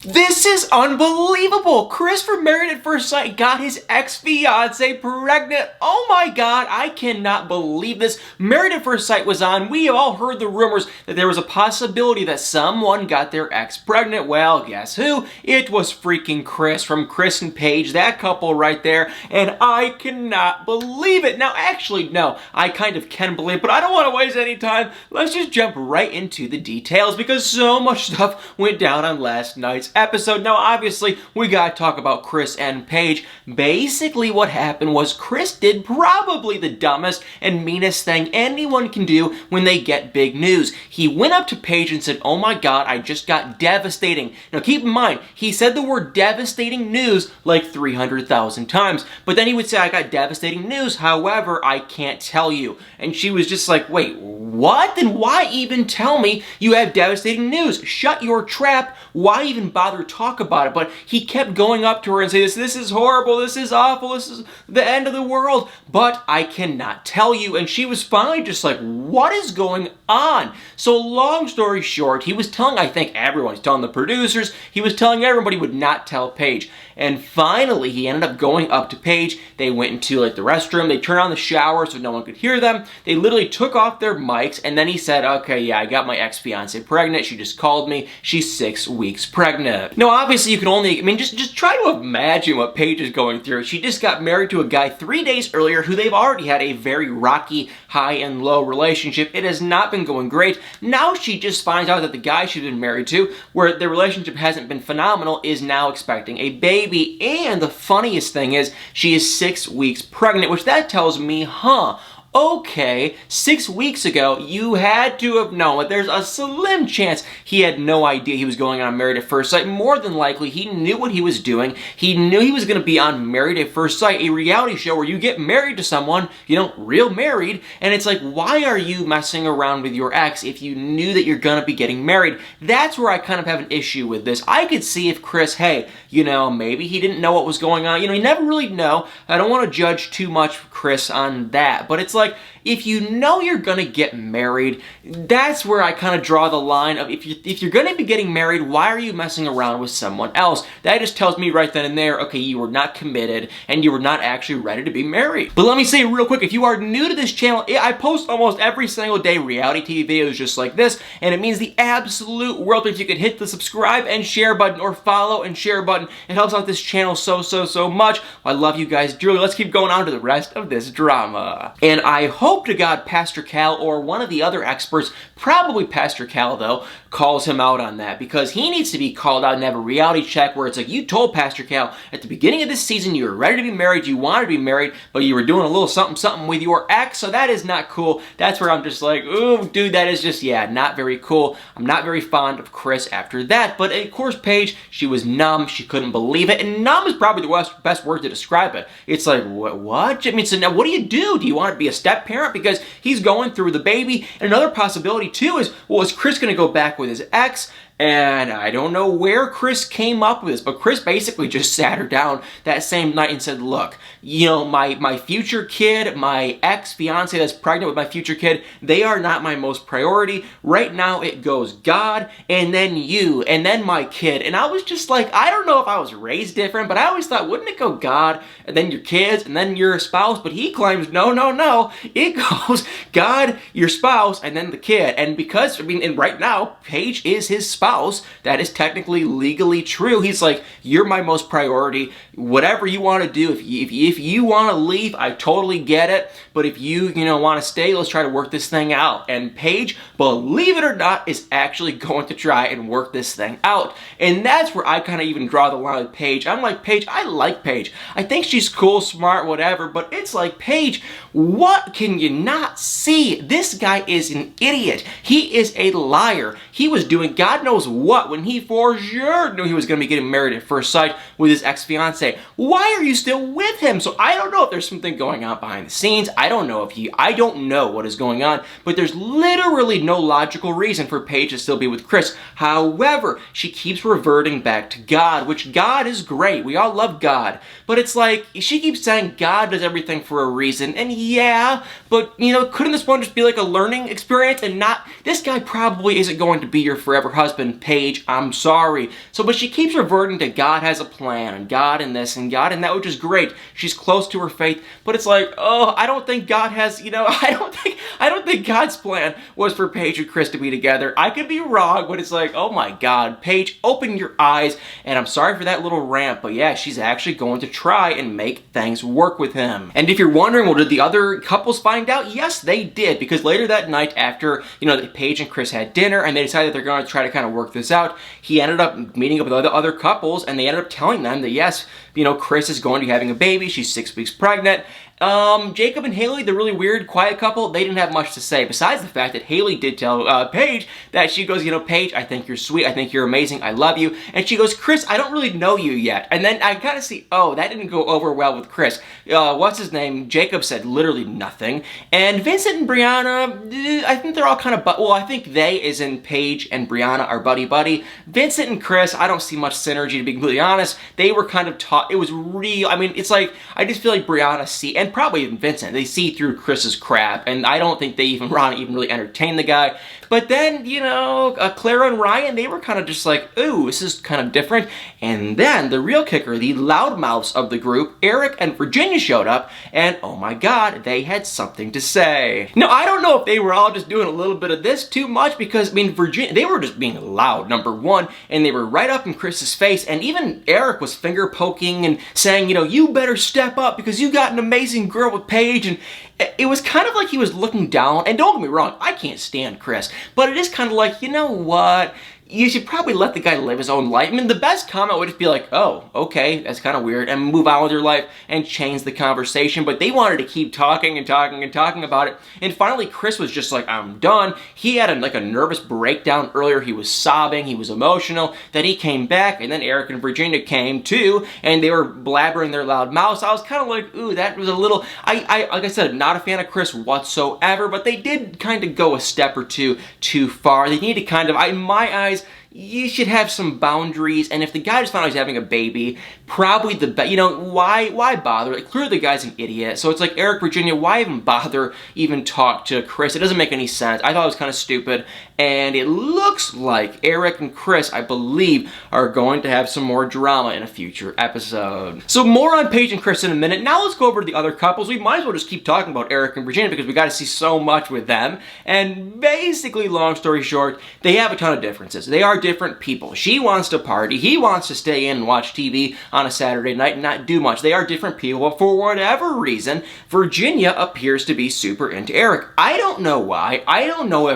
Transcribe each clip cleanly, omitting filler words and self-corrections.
This is unbelievable! Chris from Married at First Sight got his ex-fiance pregnant. Oh my god, I cannot believe this. Married at First Sight was on. We have all heard the rumors that there was a possibility that someone got their ex pregnant. Well, guess who? It was freaking Chris from Chris and Paige, that couple right there, and I cannot believe it. Now, actually, no, I kind of can believe it, but I don't want to waste any time. Let's just jump right into the details because so much stuff went down on last night's episode. Now, obviously, we gotta talk about Chris and Paige. Basically, what happened was Chris did probably the dumbest and meanest thing anyone can do when they get big news. He went up to Paige and said, "Oh my god, I just got devastating." Now, keep in mind, he said the word devastating news like 300,000 times, but then he would say, "I got devastating news, however, I can't tell you." And she was just like, "Wait, what? Then why even tell me you have devastating news? Shut your trap. Why even bother talk about it?" But he kept going up to her and saying, this is horrible, this is awful, this is the end of the world, but I cannot tell you. And she was finally just like, what is going on? So long story short, he was telling, I think everyone, he's telling the producers, he was telling everybody he would not tell Paige. And finally, he ended up going up to Paige. They went into like the restroom. They turned on the shower so no one could hear them. They literally took off their mics, and then he said, "Okay, yeah, I got my ex-fiance pregnant. She just called me. She's 6 weeks pregnant." Now, obviously, you can only, just try to imagine what Paige is going through. She just got married to a guy 3 days earlier who they've already had a very rocky high and low relationship. It has not been going great. Now she just finds out that the guy she's been married to, where the relationship hasn't been phenomenal, is now expecting a baby. And the funniest thing is, she is 6 weeks pregnant, which that tells me, okay, 6 weeks ago, you had to have known that there's a slim chance he had no idea he was going on Married at First Sight. More than likely, he knew what he was doing. He knew he was going to be on Married at First Sight, a reality show where you get married to someone, real married, and it's like, why are you messing around with your ex if you knew that you're going to be getting married? That's where I kind of have an issue with this. I could see if Chris, maybe he didn't know what was going on. You never really know. I don't want to judge too much Chris on that, but it's like, if you know you're gonna get married, that's where I kind of draw the line of if you're gonna be getting married, why are you messing around with someone else? That just tells me right then and there, okay, you were not committed and you were not actually ready to be married. But let me say real quick, if you are new to this channel, I post almost every single day reality TV videos just like this, and it means the absolute world if you could hit the subscribe and share button, or follow and share button. It helps out this channel so much. I love you guys dearly. Let's keep going on to the rest of this drama. And I hope to God Pastor Cal or one of the other experts, probably Pastor Cal though, calls him out on that, because he needs to be called out and have a reality check where it's like, you told Pastor Cal at the beginning of this season you were ready to be married, you wanted to be married, but you were doing a little something with your ex, so that is not cool. That's where I'm just like, ooh, dude, that is just, not very cool. I'm not very fond of Chris after that. But of course, Paige, she was numb, she couldn't believe it, and numb is probably the best word to describe it. It's like, what? So now what do? Do you want to be a step parent? Because he's going through the baby. And another possibility too is, well, is Chris going to go back with his ex? And I don't know where Chris came up with this, but Chris basically just sat her down that same night and said, look, my future kid, my ex-fiance that's pregnant with my future kid, they are not my most priority. Right now it goes God, and then you, and then my kid. And I was just like, I don't know if I was raised different, but I always thought, wouldn't it go God, and then your kids, and then your spouse? But he claims, no. It goes God, your spouse, and then the kid. And because, and right now, Paige is his spouse. That is technically legally true. He's like, you're my most priority. Whatever you want to do, if you want to leave, I totally get it. But if you want to stay, let's try to work this thing out. And Paige, believe it or not, is actually going to try and work this thing out. And that's where I kind of even draw the line with Paige. I'm like, Paige, I like Paige. I think she's cool, smart, whatever. But it's like, Paige, what can you not see? This guy is an idiot. He is a liar. He was doing God knows what when he for sure knew he was going to be getting married at first sight with his ex-fiance. Why are you still with him? So I don't know if there's something going on behind the scenes. I don't know what is going on, but there's literally no logical reason for Paige to still be with Chris. However, she keeps reverting back to God, which God is great. We all love God, but it's like she keeps saying God does everything for a reason, and yeah, but couldn't this one just be like a learning experience and not, this guy probably isn't going to be your forever husband. husband, Paige, I'm sorry. So, but she keeps reverting to God has a plan, and God and this, and God and that, which is great. She's close to her faith, but it's like, oh, I don't think God has, I don't think God's plan was for Paige and Chris to be together. I could be wrong, but it's like, oh my God, Paige, open your eyes, and I'm sorry for that little rant, but yeah, she's actually going to try and make things work with him. And if you're wondering, well, did the other couples find out? Yes, they did, because later that night after, Paige and Chris had dinner and they decided they're going to try to kind of work this out, he ended up meeting up with other couples, and they ended up telling them that yes, Chris is going to be having a baby, she's 6 weeks pregnant. Jacob and Haley, the really weird, quiet couple, they didn't have much to say, besides the fact that Haley did tell Paige that she goes, Paige, I think you're sweet, I think you're amazing, I love you. And she goes, Chris, I don't really know you yet. And then I kind of see, oh, that didn't go over well with Chris. What's his name? Jacob said literally nothing. And Vincent and Brianna, I think they're all kind of, I think they, as in Paige and Brianna, are buddy-buddy. Vincent and Chris, I don't see much synergy, to be completely honest. They were kind of taught, it was real, it's like, I just feel like Brianna and probably even Vincent, they see through Chris's crap, and I don't think Ron even really entertained the guy. But then, Clara and Ryan, they were kind of just like, ooh, this is kind of different. And then the real kicker, the loudmouths of the group, Eric and Virginia showed up, and oh my God, they had something to say. Now, I don't know if they were all just doing a little bit of this too much, because, Virginia, they were just being loud, number one, and they were right up in Chris's face, and even Eric was finger poking and saying, you better step up because you got an amazing girl with Paige, and it was kind of like he was looking down, and don't get me wrong, I can't stand Chris, but it is kind of like, you know what? You should probably let the guy live his own life. The best comment would just be like, oh, okay, that's kind of weird, and move on with your life and change the conversation. But they wanted to keep talking and talking and talking about it. And finally, Chris was just like, I'm done. He had a nervous breakdown earlier. He was sobbing. He was emotional. Then he came back, and then Eric and Virginia came too, and they were blabbering their loud mouths. I was kind of like, ooh, that was a little, like I said, not a fan of Chris whatsoever, but they did kind of go a step or two too far. They need to kind of, in my eyes, you should have some boundaries, and if the guy just found out he's having a baby, probably why bother? Like, clearly the guy's an idiot, so it's like, Eric, Virginia, why even bother even talk to Chris? It doesn't make any sense. I thought it was kind of stupid, and it looks like Eric and Chris, I believe, are going to have some more drama in a future episode. So more on Paige and Chris in a minute. Now let's go over to the other couples. We might as well just keep talking about Eric and Virginia because we got to see so much with them, and basically, long story short, they have a ton of differences. They are different people. She wants to party. He wants to stay in and watch TV on a Saturday night and not do much. They are different people, but for whatever reason, Virginia appears to be super into Eric. I don't know why. I don't know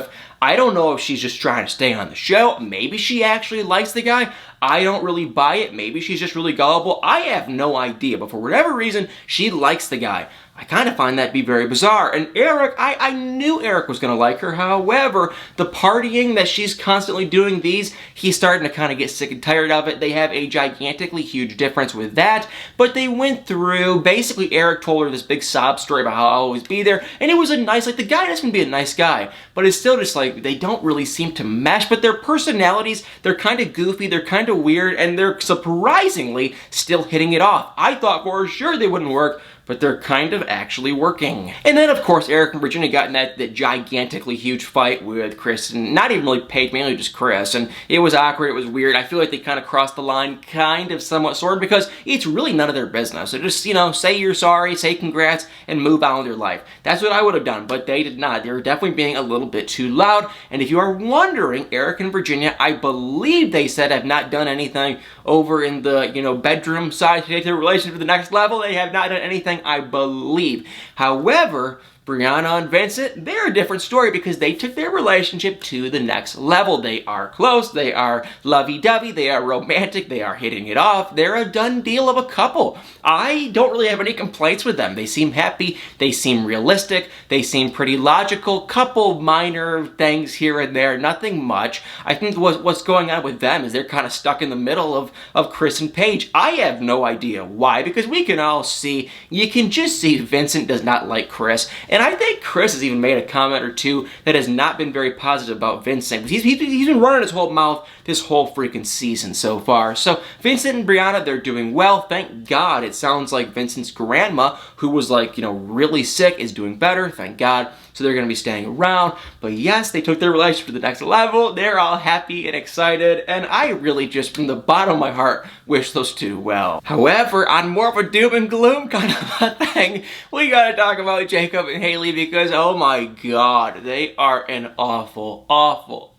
if she's just trying to stay on the show. Maybe she actually likes the guy. I don't really buy it. Maybe she's just really gullible. I have no idea, but for whatever reason, she likes the guy. I kind of find that to be very bizarre. And Eric, I knew Eric was going to like her. However, the partying that she's constantly doing he's starting to kind of get sick and tired of it. They have a gigantically huge difference with that. But they went through, basically Eric told her this big sob story about how I'll always be there. And it was a nice, like the guy doesn't be a nice guy. But it's still just like, they don't really seem to mesh. But their personalities, they're kind of goofy, they're kind of weird, and they're surprisingly still hitting it off. I thought for sure they wouldn't work, but they're kind of actually working. And then, of course, Eric and Virginia got in that gigantically huge fight with Chris, and not even really Paige, mainly just Chris, and it was awkward, it was weird. I feel like they kind of crossed the line, kind of, somewhat, sort of, because it's really none of their business. So just, say you're sorry, say congrats, and move on with your life. That's what I would have done, but they did not. They were definitely being a little bit too loud, and if you are wondering, Eric and Virginia, I believe they said have not done anything over in the, bedroom side to take their relationship to the next level. They have not done anything, I believe. However, Brianna and Vincent, they're a different story because they took their relationship to the next level. They are close, they are lovey-dovey, they are romantic, they are hitting it off. They're a done deal of a couple. I don't really have any complaints with them. They seem happy, they seem realistic, they seem pretty logical. Couple minor things here and there, nothing much. I think what's going on with them is they're kind of stuck in the middle of Chris and Paige. I have no idea why, because we can all see, you can just see Vincent does not like Chris. And I think Chris has even made a comment or two that has not been very positive about Vincent. He's been running his whole mouth this whole freaking season so far. So Vincent and Brianna, they're doing well. Thank God. It sounds like Vincent's grandma, who was like, really sick, is doing better. Thank God. so they're going to be staying around. But yes, they took their relationship to the next level. They're all happy and excited, and I really just, from the bottom of my heart, wish those two well. However, on more of a doom and gloom kind of a thing, we gotta talk about Jacob and Haley, because oh my god, they are an awful, awful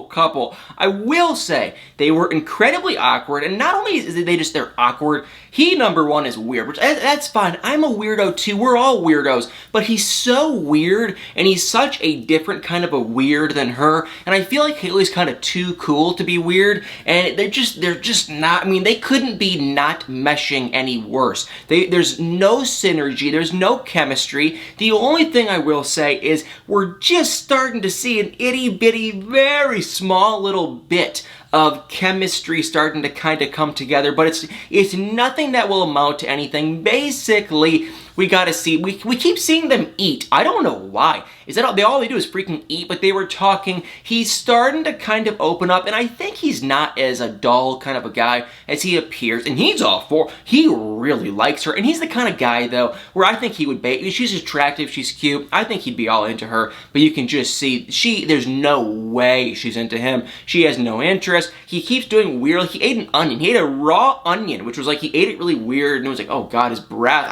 couple. I will say they were incredibly awkward, and not only is they're awkward, he, number one, is weird, which that's fine. I'm a weirdo too. We're all weirdos, but he's so weird, and he's such a different kind of a weird than her, and I feel like Haley's kind of too cool to be weird, and they're just not, I mean, they couldn't be not meshing any worse. There's no synergy, there's no chemistry. The only thing I will say is we're just starting to see an itty-bitty, very small little bit of chemistry starting to kind of come together, but it's nothing that will amount to anything. Basically, we gotta see, we keep seeing them eat. I don't know why. Is that all they do is freaking eat? But they were talking, he's starting to kind of open up, and I think he's not as a dull kind of a guy as he appears, and he's all for, he really likes her, and he's the kind of guy, though, where I think he would bait. She's attractive, she's cute, I think he'd be all into her, but you can just see, there's no way she's into him. She has no interest. He keeps doing weird, he ate an onion. He ate a raw onion, which was like, he ate it really weird, and it was like, oh god, his breath.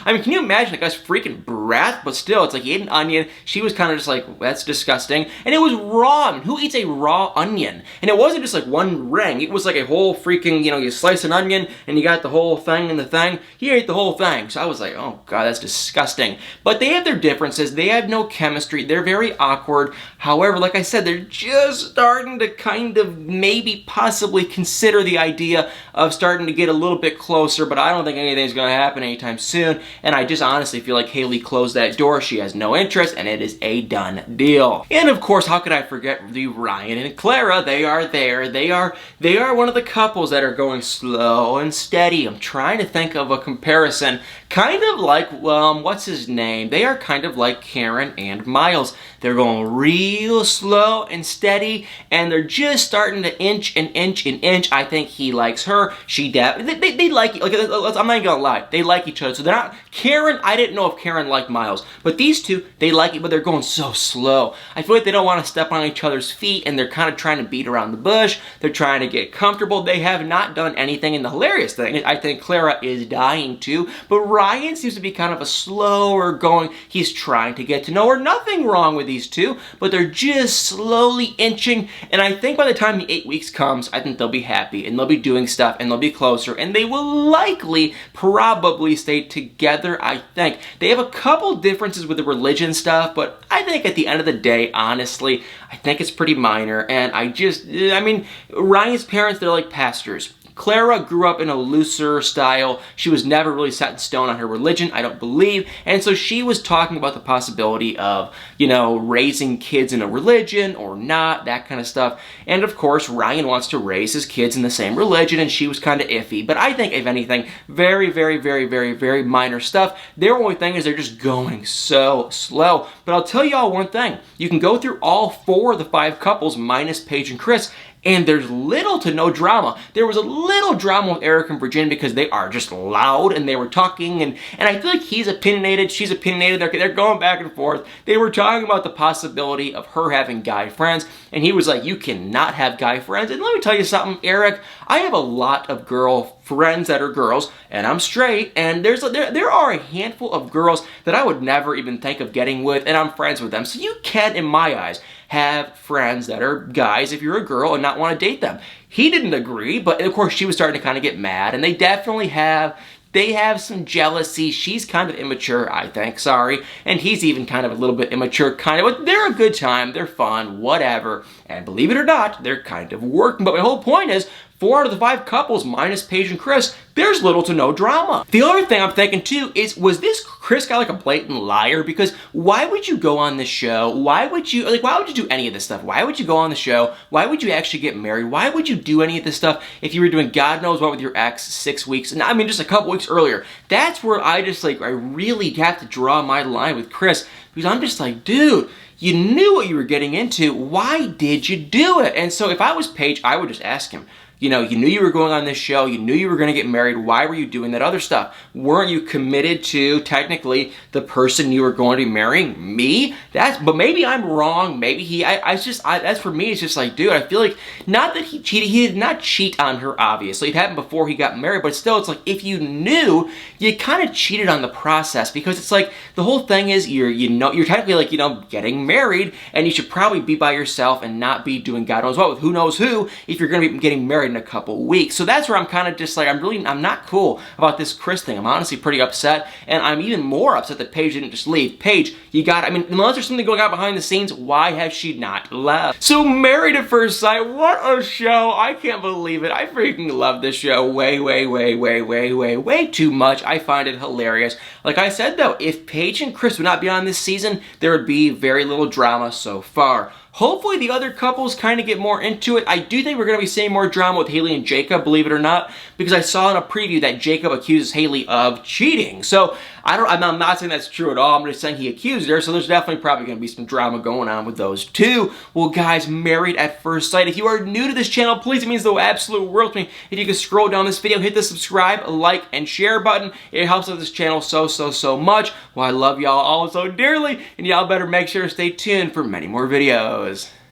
I mean, can you imagine a guy's freaking breath? But still, it's like he ate an onion. She was kind of just like, that's disgusting. And it was raw. I mean, who eats a raw onion? And it wasn't just like one ring. It was like a whole freaking, you slice an onion and you got the whole thing in the thing. He ate the whole thing. So I was like, oh god, that's disgusting. But they have their differences. They have no chemistry. They're very awkward. However, like I said, they're just starting to kind of maybe possibly consider the idea of starting to get a little bit closer, but I don't think anything's going to happen anytime soon. And I just honestly feel like Haley closed that door. She has no interest, and it is a done deal. And of course, how could I forget the Ryan and Clara? They are there. They are one of the couples that are going slow and steady. I'm trying to think of a comparison. Kind of like, what's his name? They are kind of like Karen and Miles. They're going real slow and steady, and they're just starting to inch and inch and inch. I think he likes her. They like, I'm not even gonna lie. They like each other. So they're not, Karen, I didn't know if Karen liked Miles, but these two, they like it, but they're going so slow. I feel like they don't want to step on each other's feet, and they're kind of trying to beat around the bush. They're trying to get comfortable. They have not done anything, and the hilarious thing is I think Clara is dying too, but Ryan seems to be kind of a slower going. He's trying to get to know her. Nothing wrong with these two, but they're just slowly inching, and I think by the time the 8 weeks comes, I think they'll be happy, and they'll be doing stuff, and they'll be closer, and they will likely, probably stay together, I think. They have a couple differences with the religion stuff, but I think at the end of the day, honestly, I think it's pretty minor, and I mean, Ryan's parents, they're like pastors. Clara grew up in a looser style. She was never really set in stone on her religion, I don't believe. And so she was talking about the possibility of, raising kids in a religion or not, that kind of stuff. And of course, Ryan wants to raise his kids in the same religion, and she was kind of iffy. But I think, if anything, very, very, very, very, very minor stuff. Their only thing is they're just going so slow. But I'll tell y'all one thing. You can go through all 4 of the 5 couples minus Paige and Chris, and there's little to no drama. There was a little drama with Eric and Virginia because they are just loud and they were talking, and I feel like he's opinionated, she's opinionated, they're going back and forth. They were talking about the possibility of her having guy friends, and he was like, you cannot have guy friends. And let me tell you something, Eric, I have a lot of girl friends that are girls, and I'm straight, and there are a handful of girls that I would never even think of getting with, and I'm friends with them. So you can, in my eyes, have friends that are guys if you're a girl and not want to date them. He didn't agree, but of course she was starting to kind of get mad, and they definitely have some jealousy. She's kind of immature, I think, sorry, and he's even kind of a little bit immature, kind of, but they're a good time, they're fun, whatever, and believe it or not, they're kind of working. But my whole point is, 4 out of the 5 couples, minus Paige and Chris, there's little to no drama. The other thing I'm thinking too is, was this Chris guy like a blatant liar? Because why would you go on this show? Why would you do any of this stuff? Why would you go on the show? Why would you actually get married? Why would you do any of this stuff if you were doing God knows what with your ex 6 weeks? And I mean, just a couple weeks earlier. That's where I really have to draw my line with Chris, because I'm just like, dude, you knew what you were getting into. Why did you do it? And so if I was Paige, I would just ask him, You know, you knew you were going on this show, you knew you were going to get married. Why were you doing that other stuff? Weren't you committed to, technically, the person you were going to be marrying? Me? But maybe I'm wrong. Maybe that's for me, it's just like, dude, I feel like, not that he cheated, he did not cheat on her, obviously. It happened before he got married, but still, it's like, if you knew, you kind of cheated on the process, because it's like, the whole thing is, you're technically, like, you know, getting married, and you should probably be by yourself and not be doing God knows what with who knows who if you're going to be getting married in a couple weeks. So that's where I'm kind of just like, I'm not cool about this Chris thing. I'm honestly pretty upset, and I'm even more upset that Paige didn't just leave. Paige, I mean, unless there's something going on behind the scenes, why has she not left? So Married at First Sight, what a show. I can't believe it. I freaking love this show way too much. I find it hilarious. Like I said though, if Paige and Chris would not be on this season, there would be very little drama so far. Hopefully the other couples kind of get more into it. I do think we're going to be seeing more drama with Haley and Jacob, believe it or not, because I saw in a preview that Jacob accuses Haley of cheating. So I'm not saying that's true at all. I'm just saying he accused her, so there's definitely probably going to be some drama going on with those two. Well, guys, Married at First Sight. If you are new to this channel, please, it means the absolute world to me if you could scroll down this video, hit the subscribe, like, and share button. It helps out this channel so much. Well, I love y'all all so dearly, and y'all better make sure to stay tuned for many more videos.